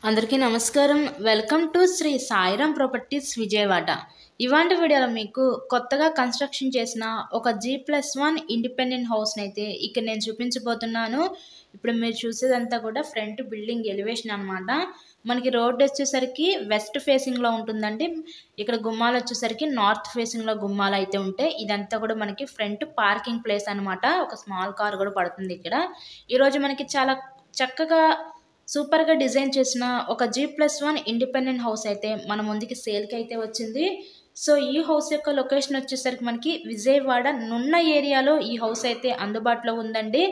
అందరికీ నమస్కారం. Welcome to Sri Sairam properties Vijayawada. ఇవాంటి వీడియోలో మీకు కొత్తగా కన్స్ట్రక్షన్ చేసిన ఒక G+1 ఇండిపెండెంట్ హౌస్ని అయితే ఇక్కడ నేను చూపించబోతున్నాను. ఇప్పుడు మీరు చూసేదంతా కూడా ఫ్రంట్ బిల్డింగ్ ఎలివేషన్ అనమాట. మనకి రోడ్ వచ్చేసరికి వెస్ట్ ఫేసింగ్లో ఉంటుందండి. ఇక్కడ గుమ్మాలు వచ్చేసరికి నార్త్ ఫేసింగ్లో గుమ్మాలు అయితే ఉంటాయి. ఇదంతా కూడా మనకి ఫ్రంట్ పార్కింగ్ ప్లేస్ అనమాట. ఒక స్మాల్ కార్ కూడా పడుతుంది ఇక్కడ. ఈరోజు మనకి చాలా చక్కగా సూపర్గా డిజైన్ చేసిన ఒక G+1 ఇండిపెండెంట్ హౌస్ అయితే మన ముందుకి సేల్కి అయితే వచ్చింది. సో ఈ హౌస్ యొక్క లొకేషన్ వచ్చేసరికి మనకి విజయవాడ నున్న ఏరియాలో ఈ హౌస్ అయితే అందుబాటులో ఉందండి.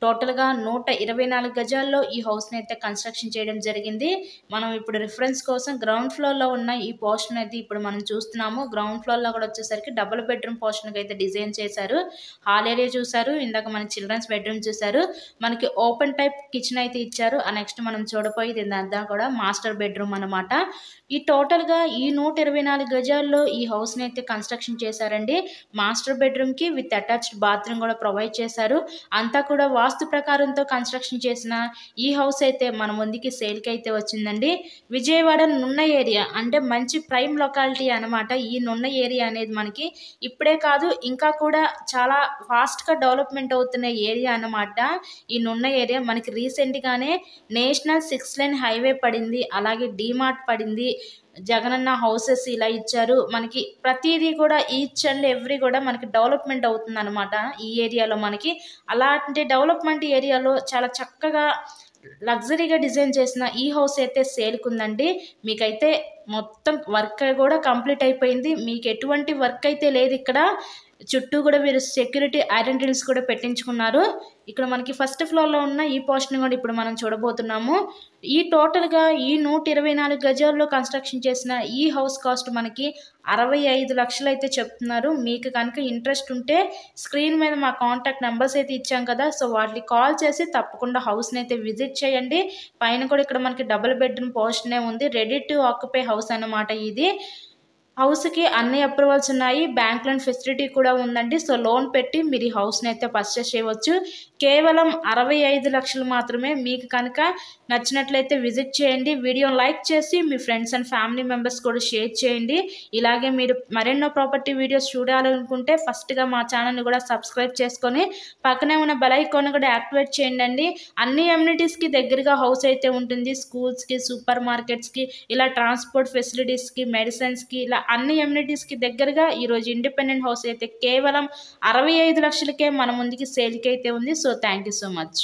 టోటల్గా 124 గజాల్లో ఈ హౌస్ని అయితే కన్స్ట్రక్షన్ చేయడం జరిగింది. మనం ఇప్పుడు రిఫరెన్స్ కోసం గ్రౌండ్ ఫ్లోర్లో ఉన్న ఈ పోర్షన్ అయితే ఇప్పుడు మనం చూస్తున్నాము. గ్రౌండ్ ఫ్లోర్లో కూడా వచ్చేసరికి డబుల్ బెడ్రూమ్ పోర్షన్కి అయితే డిజైన్ చేశారు. హాల్ ఏరియా చూసారు, ఇందాక మన చిల్డ్రన్స్ బెడ్రూమ్ చూసారు, మనకి ఓపెన్ టైప్ కిచెన్ అయితే ఇచ్చారు. నెక్స్ట్ మనం చూడపోయేది ఇదంతా కూడా మాస్టర్ బెడ్రూమ్ అనమాట. ఈ టోటల్గా ఈ 124 గజాల్లో ఈ హౌస్ని అయితే కన్స్ట్రక్షన్ చేశారండి. మాస్టర్ బెడ్రూమ్కి విత్ అటాచ్డ్ బాత్రూమ్ కూడా ప్రొవైడ్ చేశారు. అంతా కూడా వాస్తు ప్రకారంతో కన్స్ట్రక్షన్ చేసిన ఈ హౌస్ అయితే మన ముందుకి సేల్కి అయితే వచ్చిందండి. విజయవాడ నున్న ఏరియా అంటే మంచి ప్రైమ్ లొకాలిటీ అనమాట. ఈ నున్న ఏరియా అనేది మనకి ఇప్పుడే కాదు ఇంకా కూడా చాలా ఫాస్ట్గా డెవలప్మెంట్ అవుతున్న ఏరియా అనమాట. ఈ నున్న ఏరియా మనకి రీసెంట్గానే నేషనల్ 6 లైన్ హైవే పడింది, అలాగే డీమార్ట్ పడింది, జగనన్న హౌసెస్ ఇలా ఇచ్చారు. మనకి ప్రతిదీ కూడా ఈచ్ అండ్ ఎవ్రీ కూడా మనకి డెవలప్మెంట్ అవుతుంది అనమాట ఈ ఏరియాలో. మనకి అలాంటి డెవలప్మెంట్ ఏరియాలో చాలా చక్కగా లగ్జరీగా డిజైన్ చేసిన ఈ హౌస్ అయితే సేల్కుందండి. మీకైతే మొత్తం వర్క్ కూడా కంప్లీట్ అయిపోయింది. మీకు ఎటువంటి వర్క్ అయితే లేదు ఇక్కడ. చుట్టూ కూడా వీరు సెక్యూరిటీ ఐరన్ డ్రిల్స్ కూడా పెట్టించుకున్నారు. ఇక్కడ మనకి ఫస్ట్ ఫ్లోర్లో ఉన్న ఈ పోర్షన్ కూడా ఇప్పుడు మనం చూడబోతున్నాము. ఈ టోటల్గా ఈ 124 గజాల్లో కన్స్ట్రక్షన్ చేసిన ఈ హౌస్ కాస్ట్ మనకి 65 లక్షలు అయితే చెప్తున్నారు. మీకు కనుక ఇంట్రెస్ట్ ఉంటే స్క్రీన్ మీద మా కాంటాక్ట్ నెంబర్స్ అయితే ఇచ్చాం కదా, సో వాటికి కాల్ చేసి తప్పకుండా హౌస్ని అయితే విజిట్ చేయండి. పైన కూడా ఇక్కడ మనకి డబుల్ బెడ్రూమ్ పోర్షనే ఉంది. రెడీ టు ఆక్యుపై హౌస్ అన్నమాట ఇది. హౌస్కి అన్ని అప్రూవల్స్ ఉన్నాయి, బ్యాంక్ లోన్ ఫెసిలిటీ కూడా ఉందండి. సో లోన్ పెట్టి మీరు ఈ హౌస్ని అయితే పర్చేస్ చేయవచ్చు. కేవలం 65 లక్షలు మాత్రమే. మీకు కనుక నచ్చినట్లయితే విజిట్ చేయండి. వీడియోని లైక్ చేసి మీ ఫ్రెండ్స్ అండ్ ఫ్యామిలీ మెంబర్స్ కూడా షేర్ చేయండి. ఇలాగే మీరు మరెన్నో ప్రాపర్టీ వీడియోస్ చూడాలనుకుంటే ఫస్ట్గా మా ఛానల్ని కూడా సబ్స్క్రైబ్ చేసుకొని పక్కనే ఉన్న బెల్ ఐకాన్ కూడా యాక్టివేట్ చేయండి. అన్ని అమ్యూనిటీస్కి దగ్గరగా హౌస్ అయితే ఉంటుంది. స్కూల్స్కి, సూపర్ మార్కెట్స్కి, ఇలా ట్రాన్స్పోర్ట్ ఫెసిలిటీస్కి, మెడిసిన్స్కి, ఇలా అన్ని అమ్యూనిటీస్కి దగ్గరగా ఈరోజు ఇండిపెండెంట్ హౌస్ అయితే కేవలం 65 లక్షలకే మన ముందుకి సేల్కి అయితే ఉంది. So thank you so much.